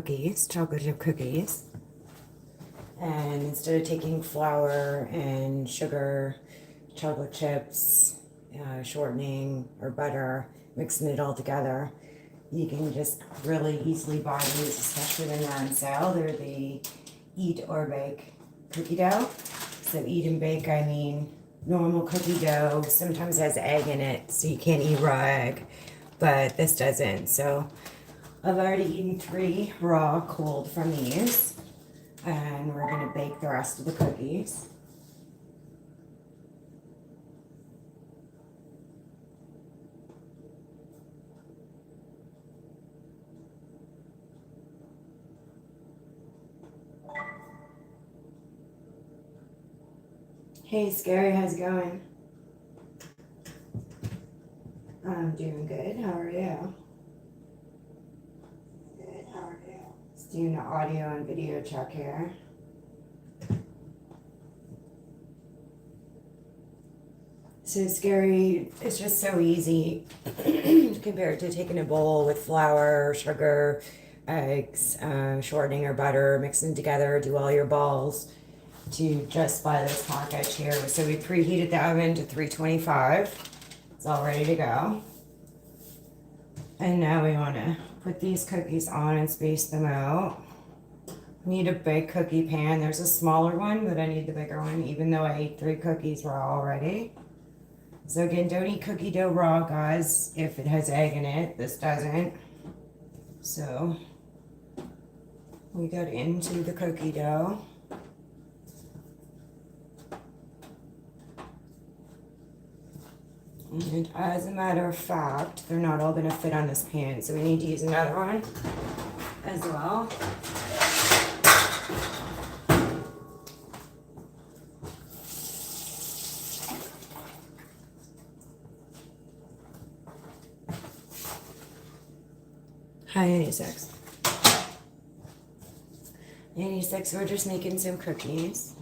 cookies, chocolate chip cookies. And instead of taking flour and sugar, chocolate chips, shortening, or butter, mixing it all together, you can just really easily buy these, especially when they're on sale. They're the Eat or Bake cookie dough. So eat and bake, I mean normal cookie dough sometimes has egg in it, so you can't eat raw egg, but this doesn't. So I've already eaten 3 raw cold from these, and we're gonna bake the rest of the cookies. Hey Scary, how's it going? I'm doing good, how are you? Good, how are you? Just doing the audio and video check here. So Scary, it's just so easy compared to taking a bowl with flour, sugar, eggs, shortening or butter, mix them together, do all your balls, to just buy this package here. So we preheated the oven to 325. It's all ready to go. And now we want to put these cookies on and space them out. Need a big cookie pan. There's a smaller one, but I need the bigger one, even though I ate 3 cookies raw already. So again, don't eat cookie dough raw, guys, if it has egg in it. This doesn't. So we got into the cookie dough. And as a matter of fact, they're not all gonna fit on this pan, so we need to use another one as well. Hi, 86. 86, we're just making some cookies.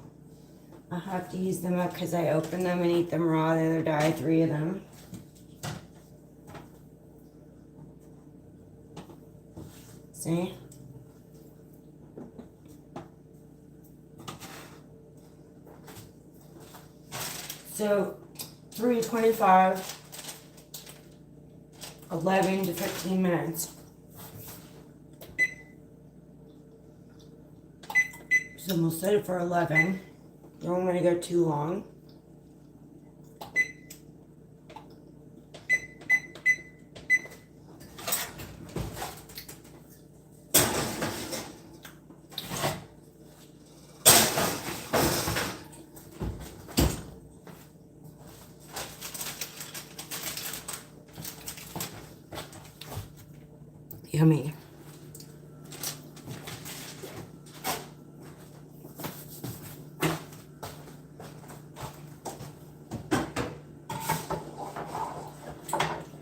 I'll have to use them up because I opened them and ate them raw the other day, 3 of them. See? So, 325, 11 to 15 minutes. So we'll set it for 11. Don't want to go too long. Yummy.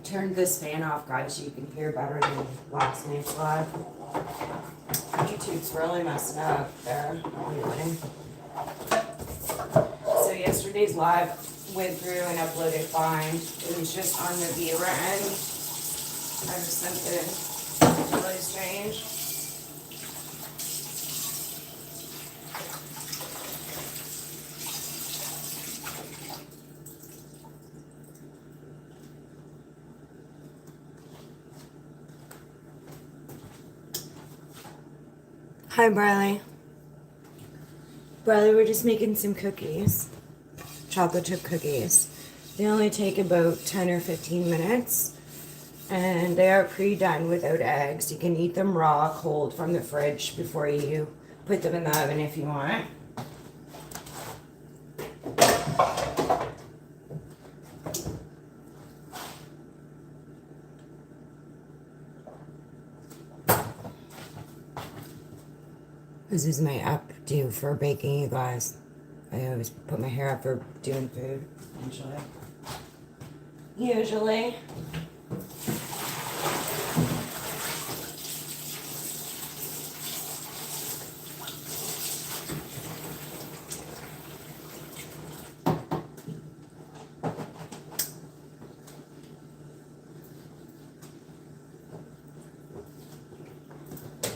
Turned this fan off, guys, so you can hear better than last night's live. YouTube's really messing up there. Anyway. So yesterday's live went through and uploaded fine. It was just on the viewer end. I just something really strange. Hi, Briley. Briley, we're just making some cookies. Chocolate chip cookies. They only take about 10 or 15 minutes. And they are pre-done without eggs. You can eat them raw, cold from the fridge before you put them in the oven if you want. This is my updo for baking, you guys. I always put my hair up for doing food, usually.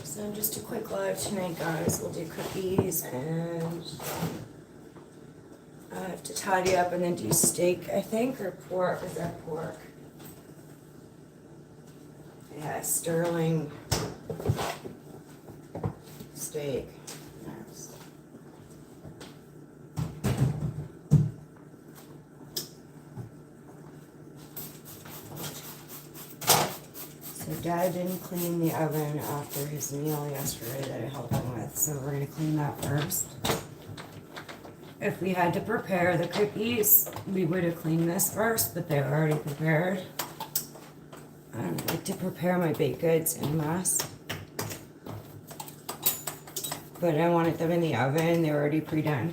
So Just a quick live tonight, guys. We'll do cookies and I have to tidy up and then do steak, I think, or pork. Is that pork? Yeah, sterling steak. Next. So Dad didn't clean the oven after his meal yesterday that I helped him with, so we're gonna clean that first. If we had to prepare the cookies, we would have cleaned this first, but they're already prepared. I don't like to prepare my baked goods en masse. But I wanted them in the oven, they're already pre-done.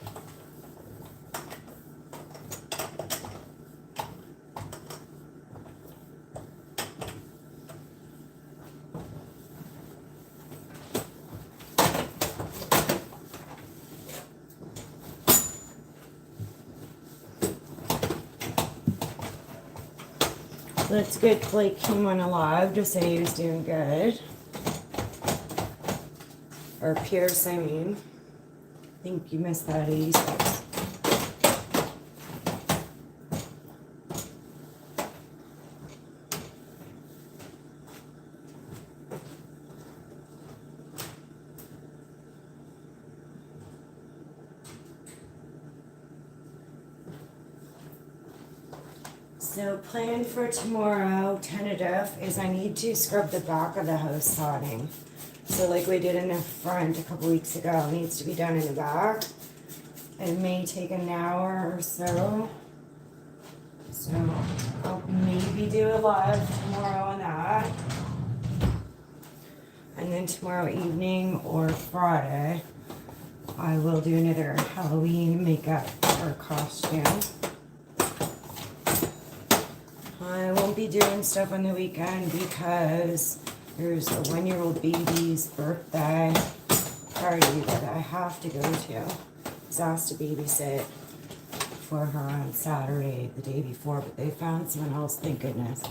That's good. Blake came on alive to say he was doing good. Or Pierce, I mean. I think you missed that 86. So plan for tomorrow, tentative, is I need to scrub the back of the house siding. So like we did in the front a couple weeks ago, it needs to be done in the back. It may take an hour or so. So I'll maybe do a live tomorrow on that. And then tomorrow evening or Friday, I will do another Halloween makeup or costume. I won't be doing stuff on the weekend because there's a 1-year-old baby's birthday party that I have to go to. I was asked to babysit for her on Saturday, the day before, but they found someone else, thank goodness.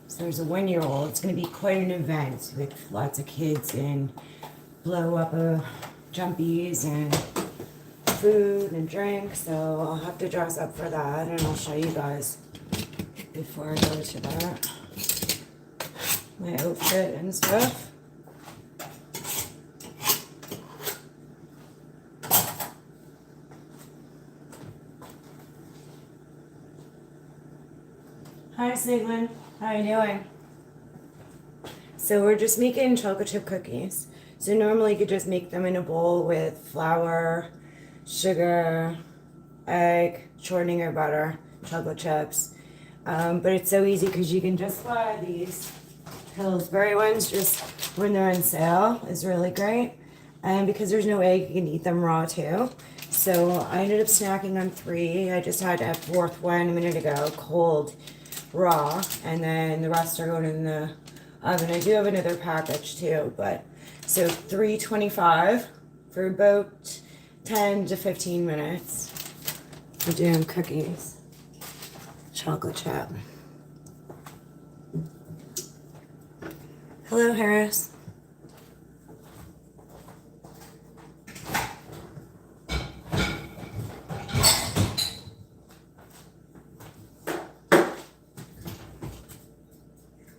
So there's a 1-year-old. It's going to be quite an event with lots of kids and blow up jumpies and food and drink, so I'll have to dress up for that and I'll show you guys before I go to that my outfit and stuff. Hi Seglin, how you doing? So we're just making chocolate chip cookies. So normally you could just make them in a bowl with flour, sugar, egg, shortening or butter, chocolate chips. But it's so easy because you can just buy these Pillsbury ones just when they're on sale is really great. And because there's no egg, you can eat them raw too. So I ended up snacking on 3. I just had a 4th one a minute ago, cold, raw, and then the rest are going in the oven. I do have another package too, but so 325 for about 10 to 15 minutes. We're doing cookies. Chocolate chip. Hello, Harris.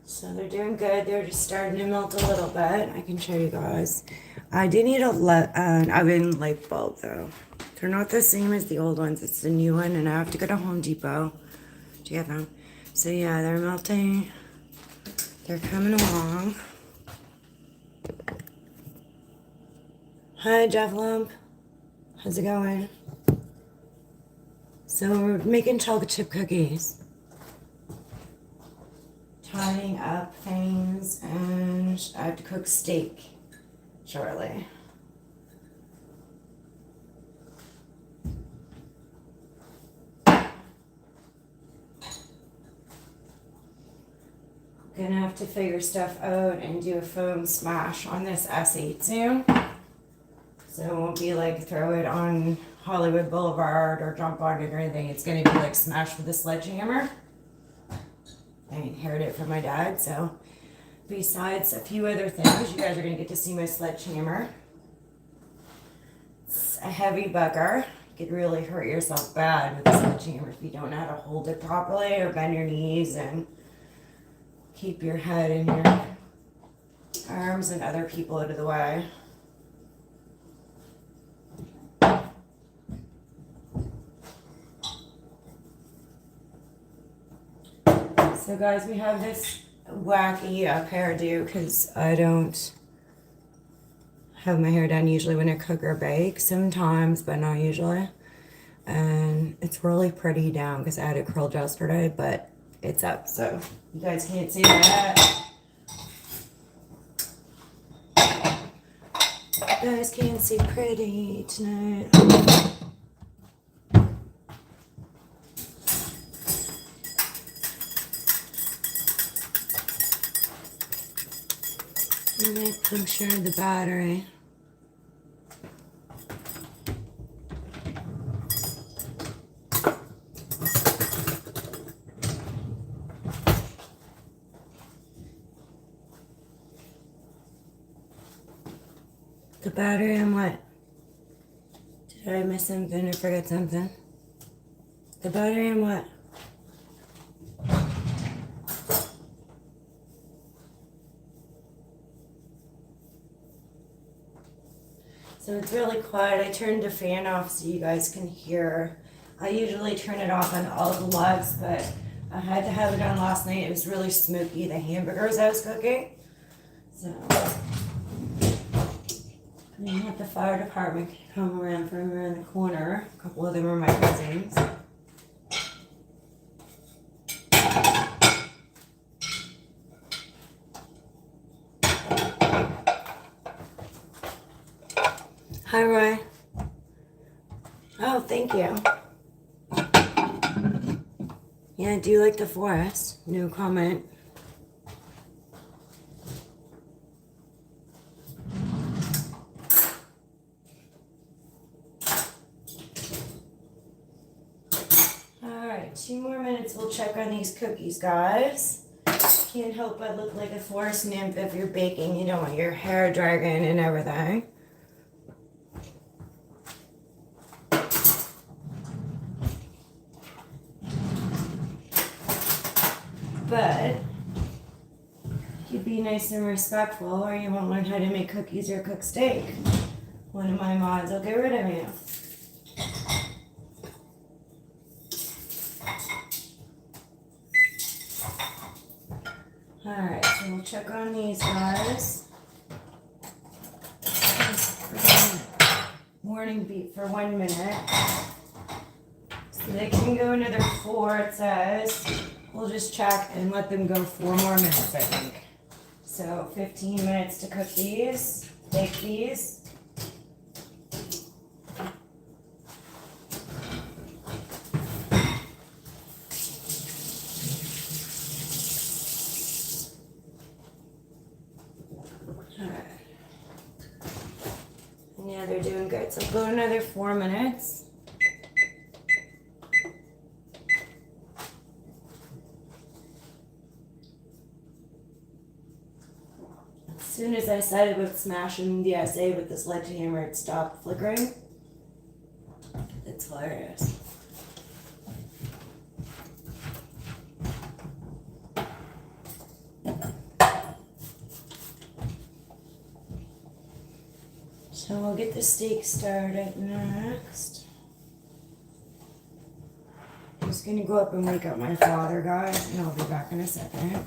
So they're doing good. They're just starting to melt a little bit. I can show you guys. I do need an oven light bulb though. They're not the same as the old ones. It's the new one, and I have to go to Home Depot to get them. So yeah, they're melting. They're coming along. Hi, Jeff Lump. How's it going? So we're making chocolate chip cookies. Tidying up things, and I have to cook steak shortly. Gonna have to figure stuff out and do a foam smash on this S8 soon. So it won't be like throw it on Hollywood Boulevard or jump on it or anything. It's gonna be like smashed with a sledgehammer. I inherited it from my dad, so besides a few other things, you guys are going to get to see my sledgehammer. It's a heavy bugger. You could really hurt yourself bad with a sledgehammer if you don't know how to hold it properly or bend your knees and keep your head and your arms and other people out of the way. So guys, we have this wacky hairdo because I don't have my hair done usually when I cook or bake. Sometimes, but not usually. And it's really pretty down because I had it curled yesterday, but it's up, so you guys can't see that. You guys can't see pretty tonight. I might puncture the battery. The battery and what? Did I miss something or forget something? The battery and what? So it's really quiet. I turned the fan off so you guys can hear. I usually turn it off on all the lugs, but I had to have it on last night. It was really smoky, the hamburgers I was cooking. So I had the fire department come around from around the corner. A couple of them are my cousins. Hi, Roy. Oh, thank you. Yeah, do you like the forest? No comment. Alright, 2 more minutes. We'll check on these cookies, guys. Can't help but look like a forest nymph if you're baking. You don't want your hair dragging and everything. But you'd be nice and respectful or you won't learn how to make cookies or cook steak. One of my mods will get rid of you. Alright, so we'll check on these guys. Morning beat for 1 minute. So they can go another 4, it says. We'll just check and let them go 4 more minutes, I think. So 15 minutes to cook these, bake these. Alright. And yeah, they're doing good. So go another 4 minutes. As soon as I said about smashing the SA with the sledgehammer, it stopped flickering. It's hilarious. So we'll get the steak started next. I'm just gonna go up and wake up my father, guys, and I'll be back in a second.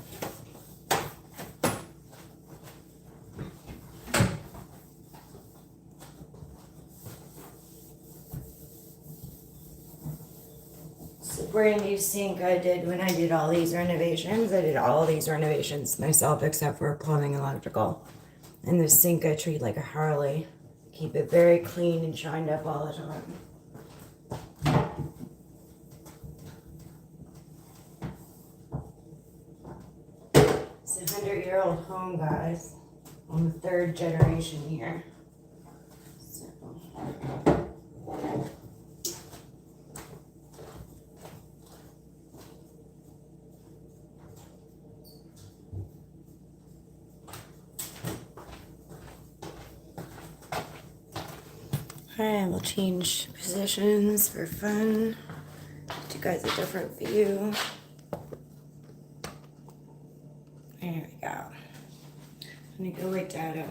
Brand new sink I did when I did all these renovations. I did all these renovations myself except for plumbing and electrical. And the sink I treat like a Harley. Keep it very clean and shined up all the time. It's a 100-year-old home, guys. I'm the 3rd generation here. So. Alright, we'll change positions for fun. Give you guys a different view. There we go. I'm gonna go with Dado.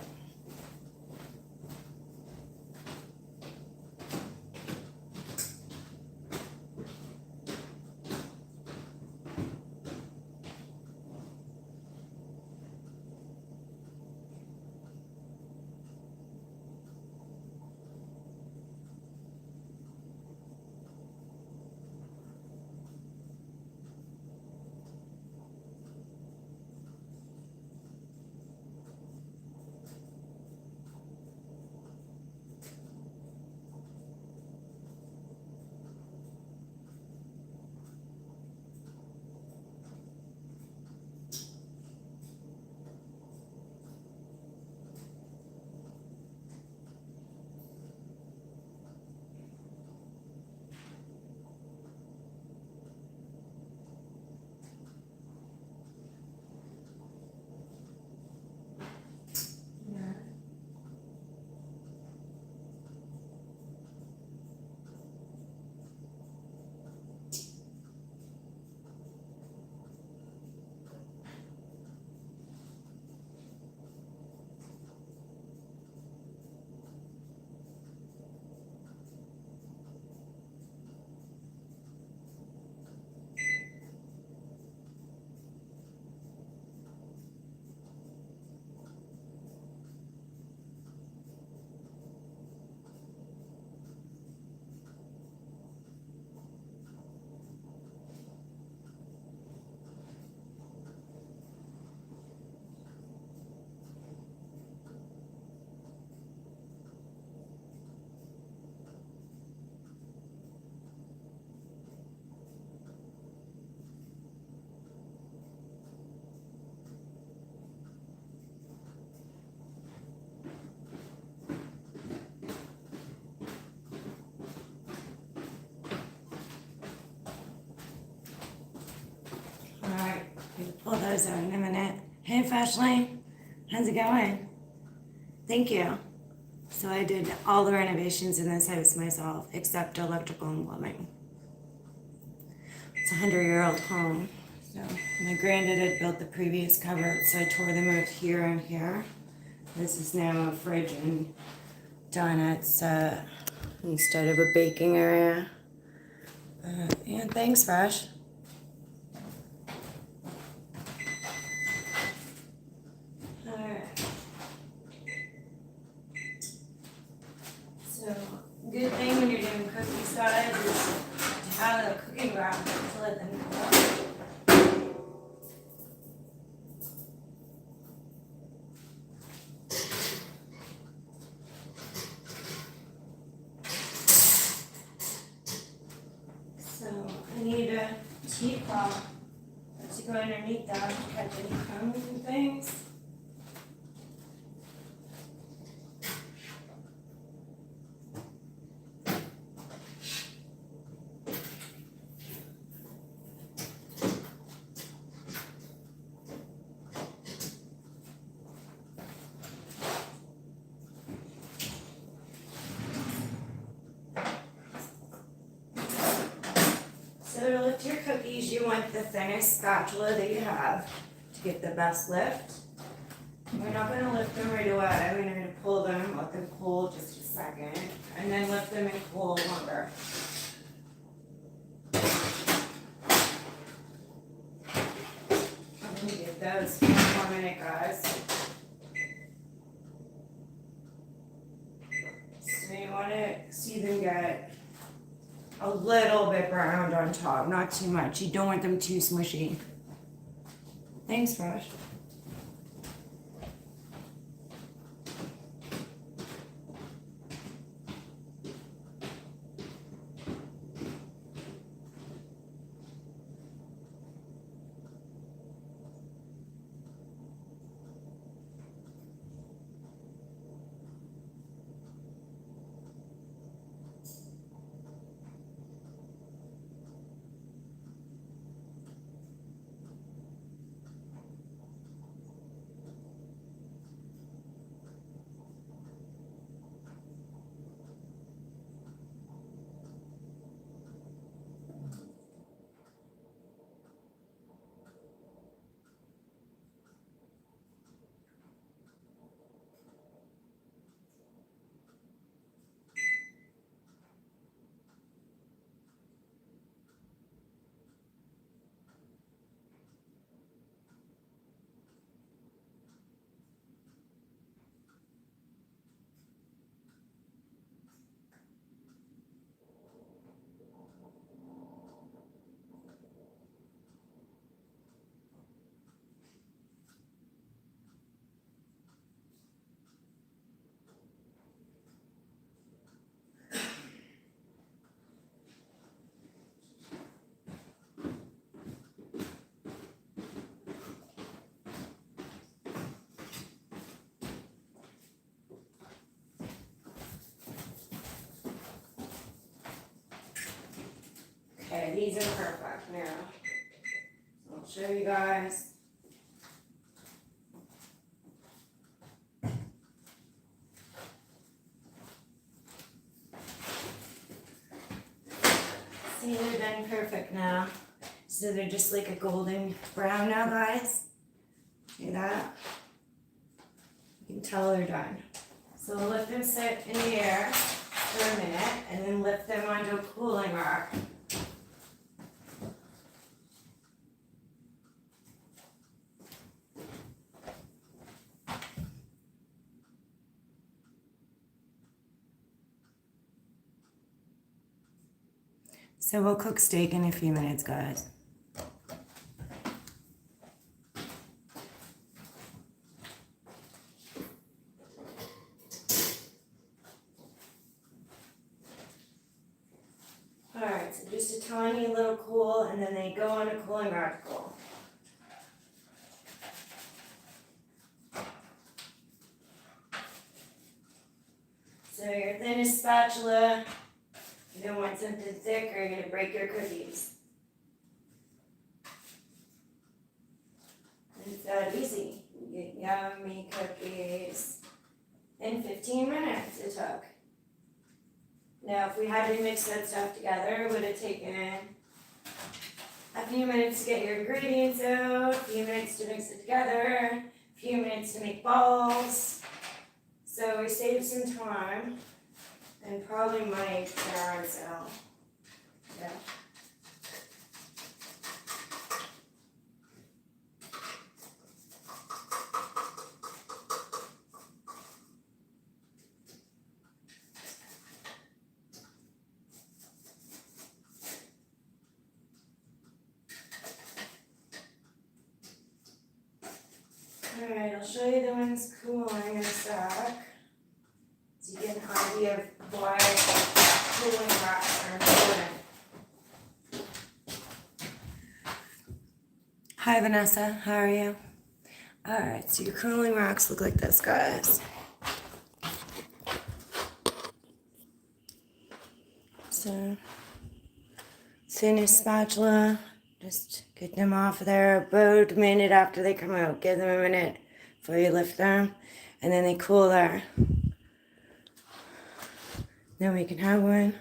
Alright, we'll pull those out in a minute. Hey Fashlane, how's it going? Thank you. So I did all the renovations in this house myself, except electrical and plumbing. It's a 100-year-old home. So my granddad had built the previous cupboard, so I tore them out here and here. This is now a fridge and donuts instead of a baking area. Yeah, thanks, Fresh. So, good thing when you're doing cookie size is to have the cooking rack to let them cook. So, I need a teapot to go underneath that to catch any crumbs and things. So to lift your cookies, you want the thinnest spatula that you have to get the best lift. We're not going to lift them right away. We're going to pull them, let them cool just a second, and then lift them and cool longer. I'm going to get those for 1 minute, guys. So you want to see them get a little bit browned on top, not too much. You don't want them too smushy. Thanks, Rush. these are perfect now. So I'll show you guys. See, they're done perfect now. So they're just like a golden brown now, guys. See that? You can tell they're done. So we'll let them sit in the air for a minute and then lift them onto a cooling rack. So we'll cook steak in a few minutes, guys. Alright, so just a tiny little cool, and then they go on a cooling rack to cool. So your thinnest spatula, you don't want something thick or you're going to break your cookies. It's that easy. You get yummy cookies in 15 minutes it took. Now, if we had to mix that stuff together, it would have taken a few minutes to get your ingredients out, a few minutes to mix it together, a few minutes to make balls. So we saved some time and probably money to our own self. Yeah. Alright, I'll show you the ones cooling in a sec. So you get an idea of why cooling racks are important. Hi Vanessa, how are you? Alright, so your cooling racks look like this, guys. So, thinnest spatula, just get them off of there about a minute after they come out. Give them a minute before you lift them, and then they cool there. Then we can have one.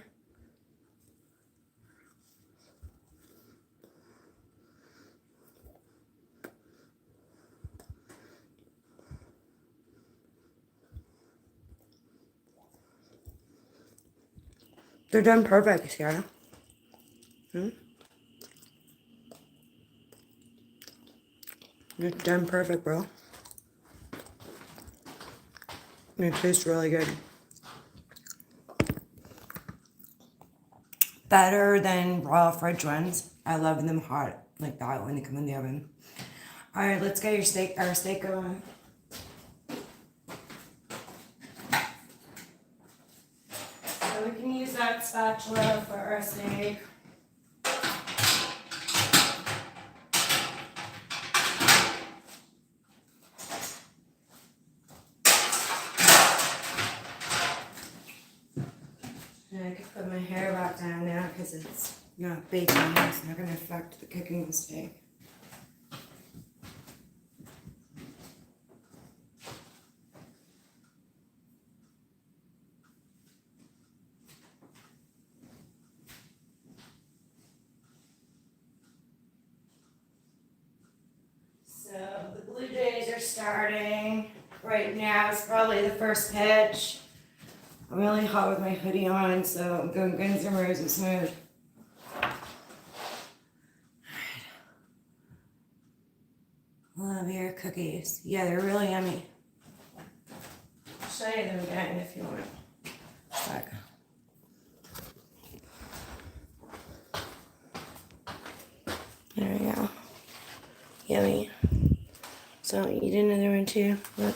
They're done perfect, Sarah. They're done perfect, bro. They taste really good. Better than raw fridge ones. I love them hot like that when they come in the oven. Alright, let's get our steak going. So we can use that spatula for our steak. And I can put my hair back down now because it's not baking. It's not going to affect the cooking of the steak. So the Blue Jays are starting. Right now it's probably the first pitch. I'm really hot with my hoodie on, so I'm going Guns N' Roses mode. Love your cookies. Yeah, they're really yummy. I'll show you them again if you want. Back. There we go. Yummy. So I'll eat another one too. Look.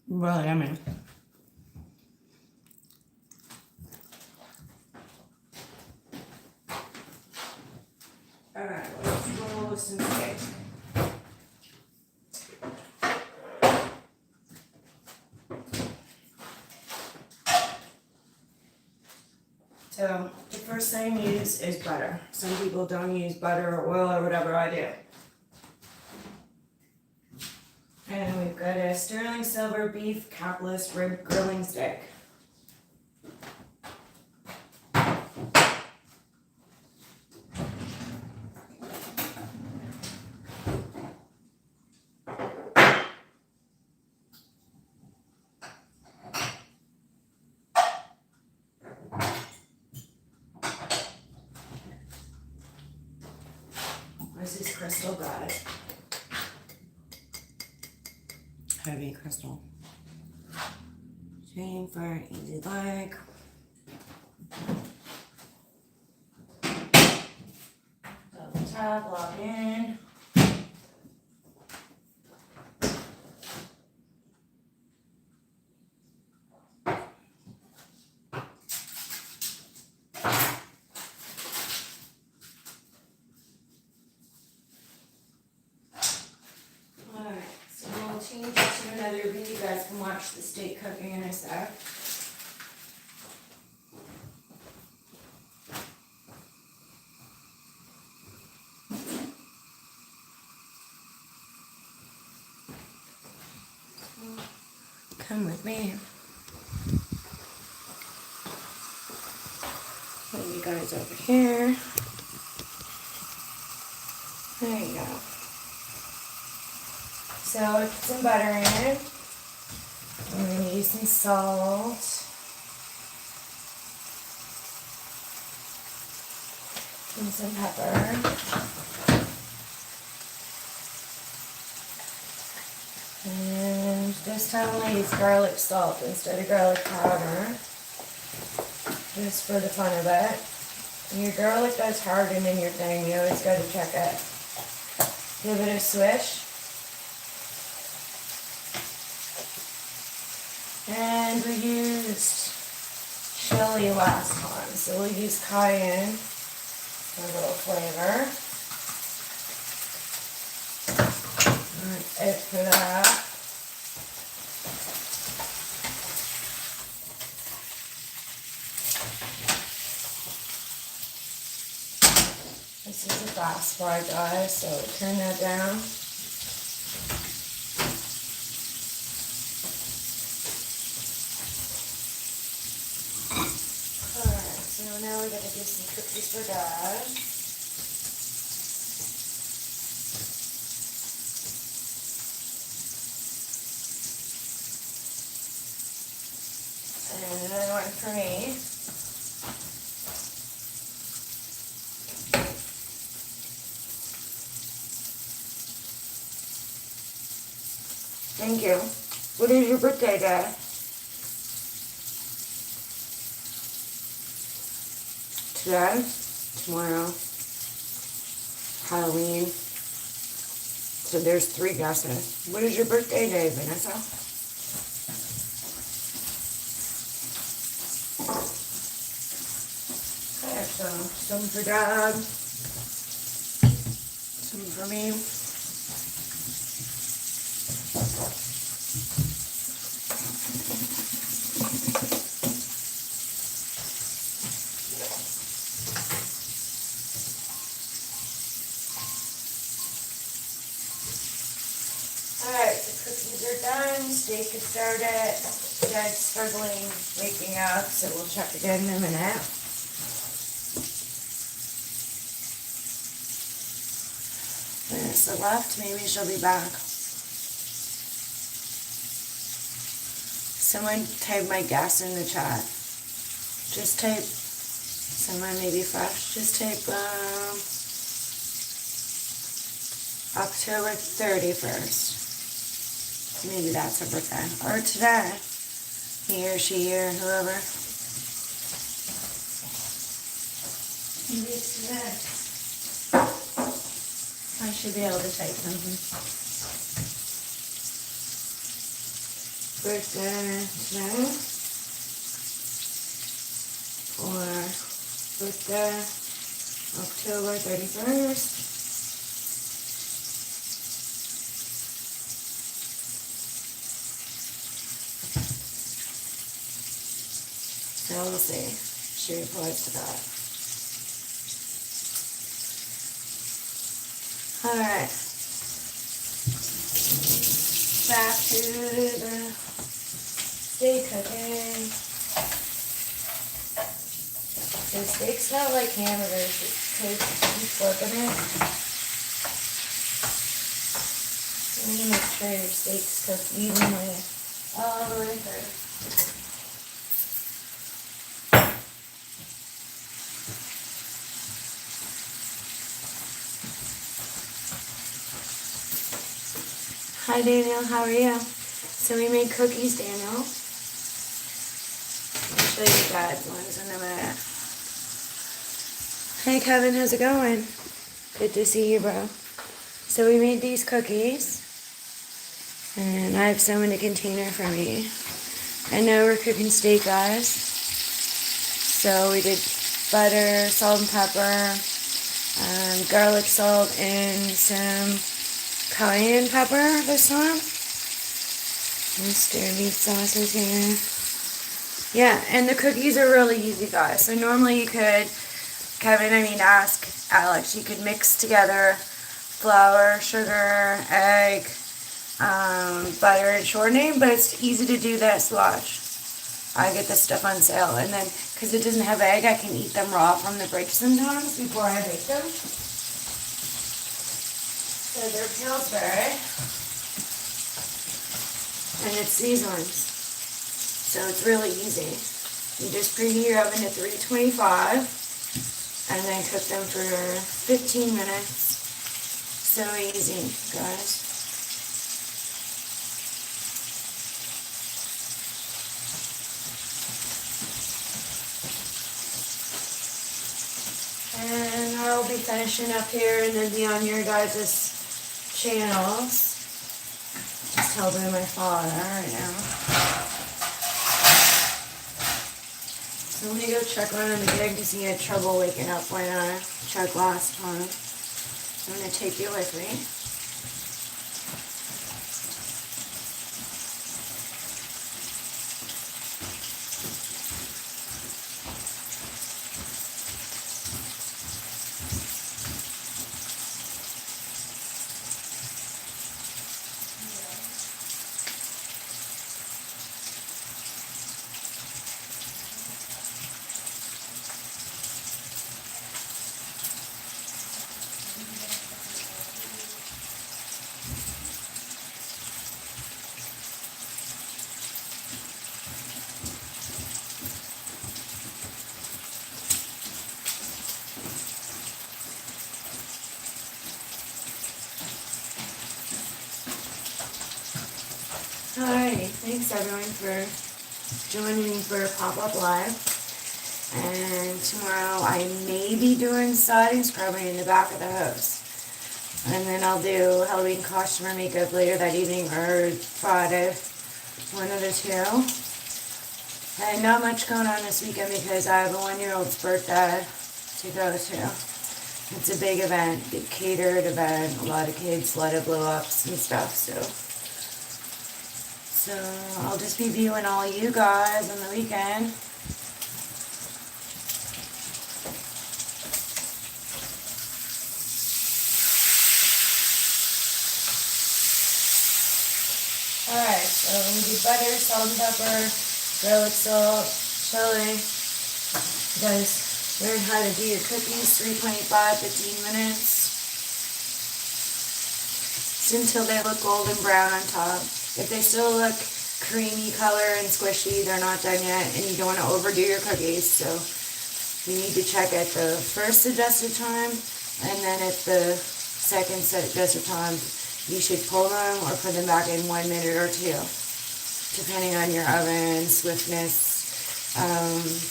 Really yummy. So the first thing use is butter. Some people don't use butter or oil or whatever I do. And we've got a sterling silver beef capless rib grilling steak. This is crystal, guys. Heavy crystal. Shame for an easy leg. Double tap, lock in. Change it to another view. You guys can watch the steak cooking in a sec. Come with me. Put you guys over here. There you go. So I put some butter in. I'm going to use some salt. And some pepper. And this time I'm going to use garlic salt instead of garlic powder. Just for the fun of it. When your garlic does harden in your thing, you always got to check it. Give it a swish. And we used chili last time, so we'll use cayenne for a little flavor. That's it for that. This is a fast fry, guys, so turn that down. So now we're going to do some cookies for Dad. And another one for me. Thank you. What is your birthday, Dad? Today, tomorrow, Halloween. So there's 3 guesses. What is your birthday day, Vanessa? Okay, so some for Dad, some for me. Alright, the cookies are done, steak is started, Dad's struggling waking up, so we'll check again in a minute. Vanessa left, maybe she'll be back. Someone type my guess in the chat. Just type, someone maybe fresh, just type October 31st. Maybe that's her birthday. Or today. He or she or whoever. Maybe it's today. I should be able to type something. Birthday today. Or birthday October 31st. So we'll see. she replies to that. Alright. Back to the steak cooking. So steak's not like hamburgers, just keep working it. You need to make sure your steak's cooked evenly all the way through. Hi Daniel, how are you? So we made cookies, Daniel. I'll show you Dad's ones in a minute. Hey Kevin, how's it going? Good to see you, bro. So we made these cookies. And I have some in a container for me. I know we're cooking steak, guys. So we did butter, salt and pepper, garlic salt, and some cayenne pepper this time. Mr. Meat Sauce is here. Yeah, and the cookies are really easy, guys. So normally you could, ask Alex, you could mix together flour, sugar, egg, butter, and shortening, but it's easy to do this. Watch. I get this stuff on sale, and then, because it doesn't have egg, I can eat them raw from the fridge sometimes before I bake them. So they're Pillsbury, and it's these ones. So it's really easy. You just preheat your oven to 325, and then cook them for 15 minutes. So easy, guys. And I'll be finishing up here and then be on your guys' channels. Just helping my father right now. So I'm going to go check one of the gig because he had trouble waking up when I checked last time. So I'm going to take you with me. Alrighty, thanks everyone for joining me for Pop-Up Live. And tomorrow I may be doing sightings, probably in the back of the house. And then I'll do Halloween costume or makeup later that evening or Friday, one of the two. And not much going on this weekend because I have a 1-year-old's birthday to go to. It's a big event, big catered event, a lot of kids, a lot of blow-ups and stuff, So I'll just be viewing all you guys on the weekend. Alright, so we do butter, salt and pepper, garlic salt, chili. You guys learn how to do your cookies, 325, 15 minutes. Just until they look golden brown on top. If they still look creamy color and squishy, they're not done yet, and you don't want to overdo your cookies. So you need to check at the first suggested time, and then at the second suggested time, you should pull them or put them back in 1 minute or two, depending on your oven, swiftness,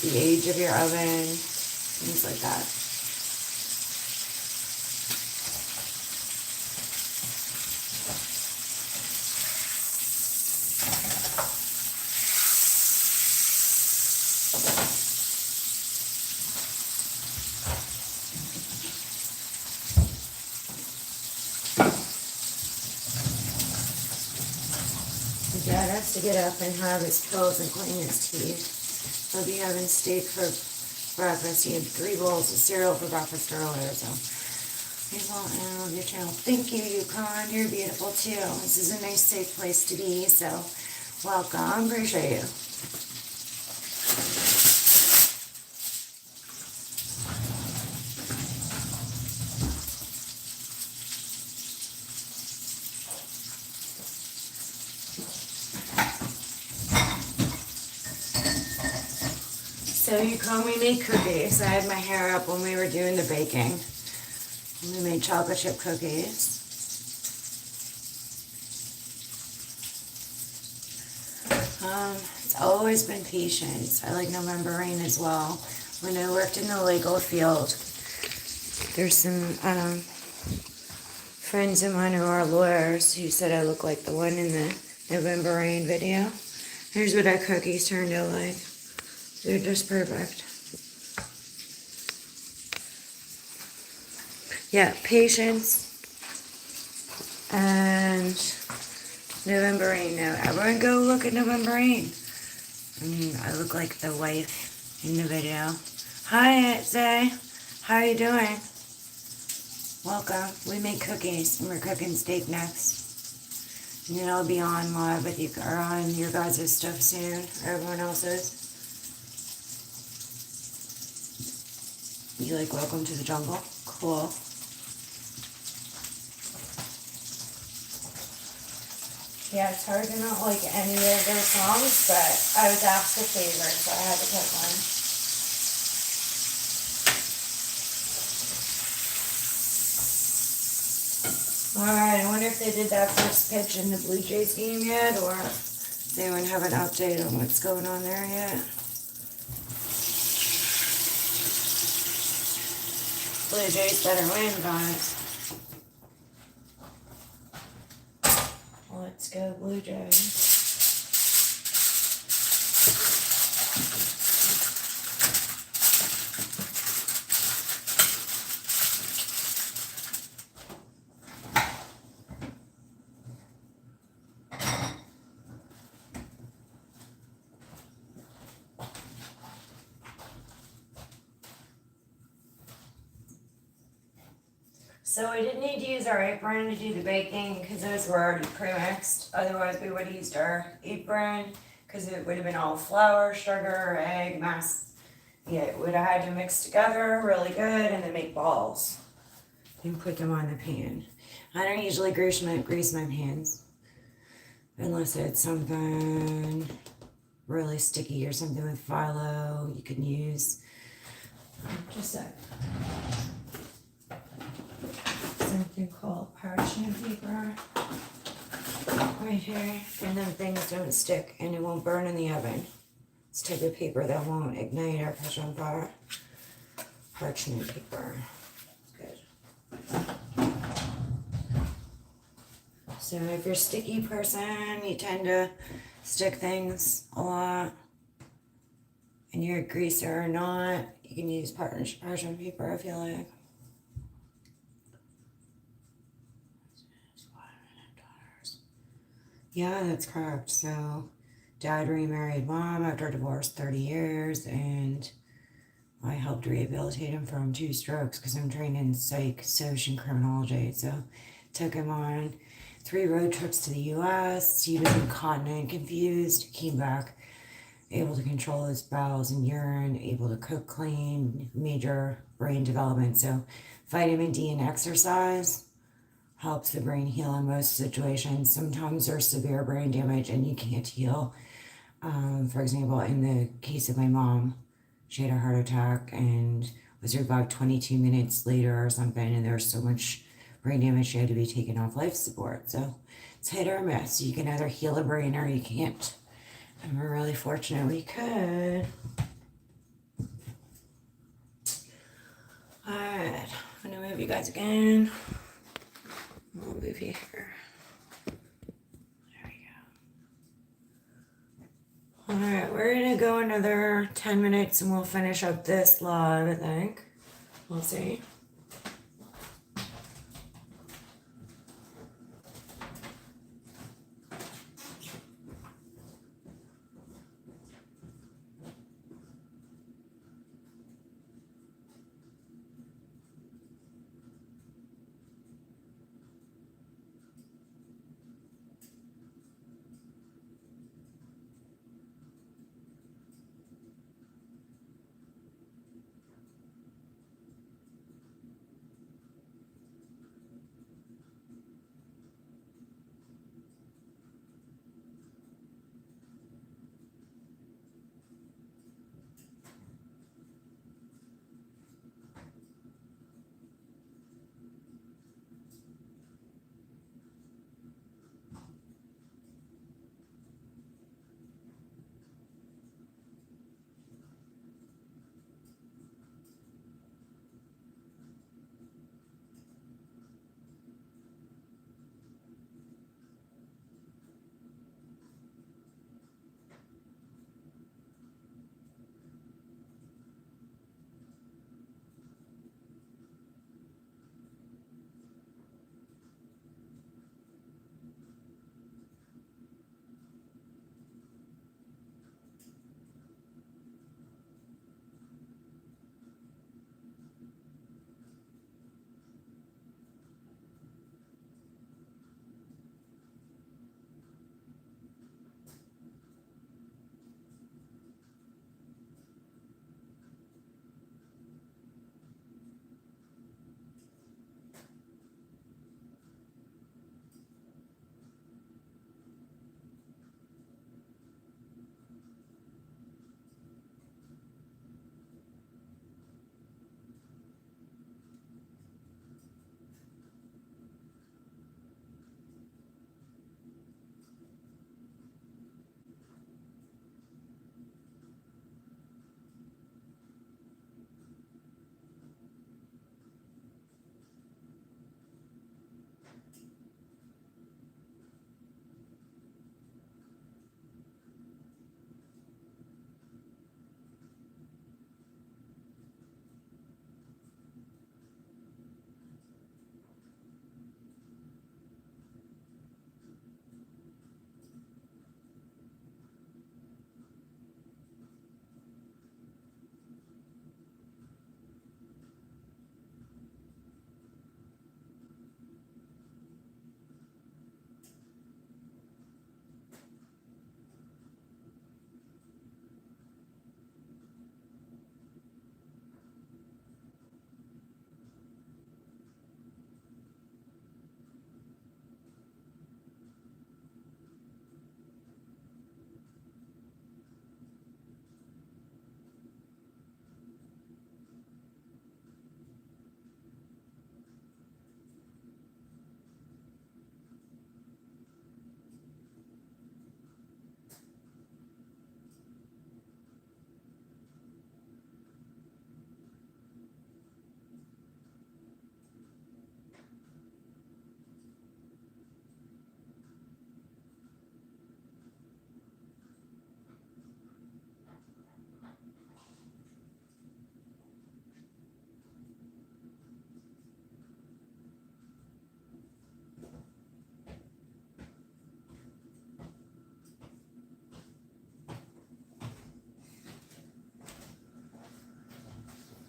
the age of your oven, things like that. Dad has to get up and have his pills and clean his teeth. He'll be having steak for breakfast. He had 3 bowls of cereal for breakfast earlier, so he's all, and I love your channel. Thank you, Yukon. You're beautiful too. This is a nice, safe place to be, so welcome. Appreciate you. So Yukon, we made cookies. I had my hair up when we were doing the baking. We made chocolate chip cookies. It's always been patience. I like November Rain as well. When I worked in the legal field, there's some friends of mine who are lawyers who said I look like the one in the November Rain video. Here's what our cookies turned out like. They're just perfect. Yeah, patience and November Rain. Now, everyone go look at November Rain. I mean, I look like the wife in the video. Hi, Zay. How are you doing? Welcome. We make cookies, and we're cooking steak next. And then I'll be on live with you, or on your guys' stuff soon, or everyone else's. You like Welcome to the Jungle? Cool. Yeah, it's hard to not like any of their songs, but I was asked a favor, so I had to pick one. Alright, I wonder if they did that first pitch in the Blue Jays game yet, or does anyone have an update on what's going on there yet? Blue Jays better win, guys. Let's go, Blue Jays. So we didn't need to use our apron to do the baking because those were already pre-mixed. Otherwise we would have used our apron because it would have been all flour, sugar, egg, mass. Yeah, it would have had to mix together really good and then make balls and put them on the pan. I don't usually grease my hands unless it's something really sticky or something with phyllo you can use. Just a something called parchment paper right here, and then things don't stick and it won't burn in the oven. It's type of paper that won't ignite or catch on fire. Parchment paper. Good. So if you're a sticky person, you tend to stick things a lot, and you're a greaser or not, you can use parchment paper if you like. Yeah, that's correct. So, dad remarried mom after divorce 30 years, and I helped rehabilitate him from 2 strokes because I'm trained in psych, soc, and criminology. So, took him on 3 road trips to the U.S. He was incontinent, confused, came back, able to control his bowels and urine, able to cook clean, major brain development. So, vitamin D and exercise helps the brain heal in most situations. Sometimes there's severe brain damage and you can't heal. For example, in the case of my mom, she had a heart attack and was revived 22 minutes later or something, and there was so much brain damage she had to be taken off life support. So it's hit or miss. You can either heal a brain or you can't. And we're really fortunate we could. Alright, I'm gonna move you guys again. I'll move you here. There we go. Alright, we're gonna go another 10 minutes and we'll finish up this live, I think. We'll see.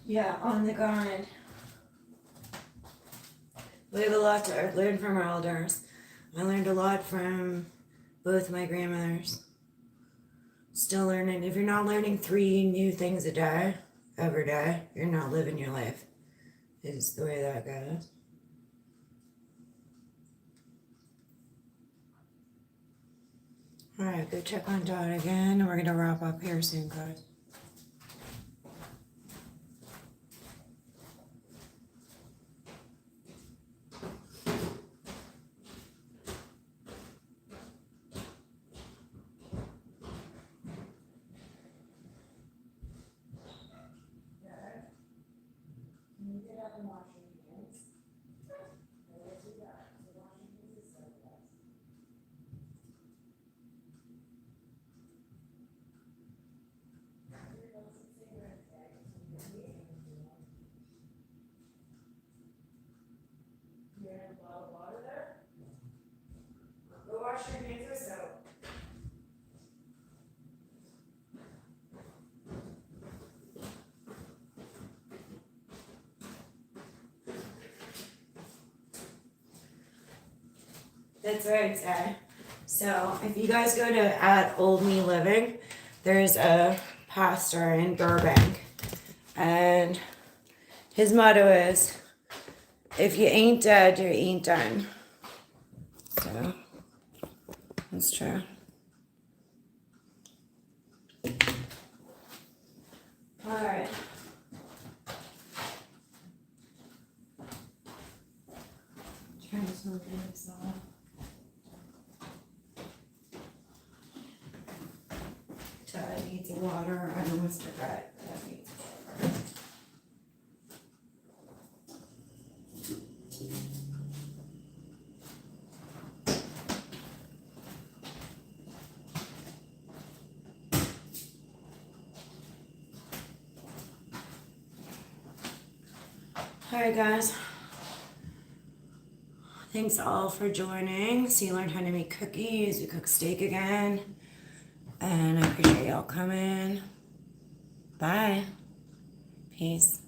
Yeah, on the grind. We have a lot to learn from our elders. I learned a lot from both my grandmothers. Still learning. If you're not learning 3 new things a day, every day, you're not living your life. Is the way that goes. Alright, go check on Dot again. We're gonna wrap up here soon, guys. Go wash your hands with soap. That's right, Dad. So if you guys go to at Old Me Living, there's a pastor in Burbank, and his motto is, "If you ain't dead, you ain't done." So that's true. All right. Trying to smoke this off. Todd needs water. I almost forgot. That needs water. Alright guys, thanks all for joining. So you learned how to make cookies, we cook steak again, and I appreciate y'all coming. Bye. Peace.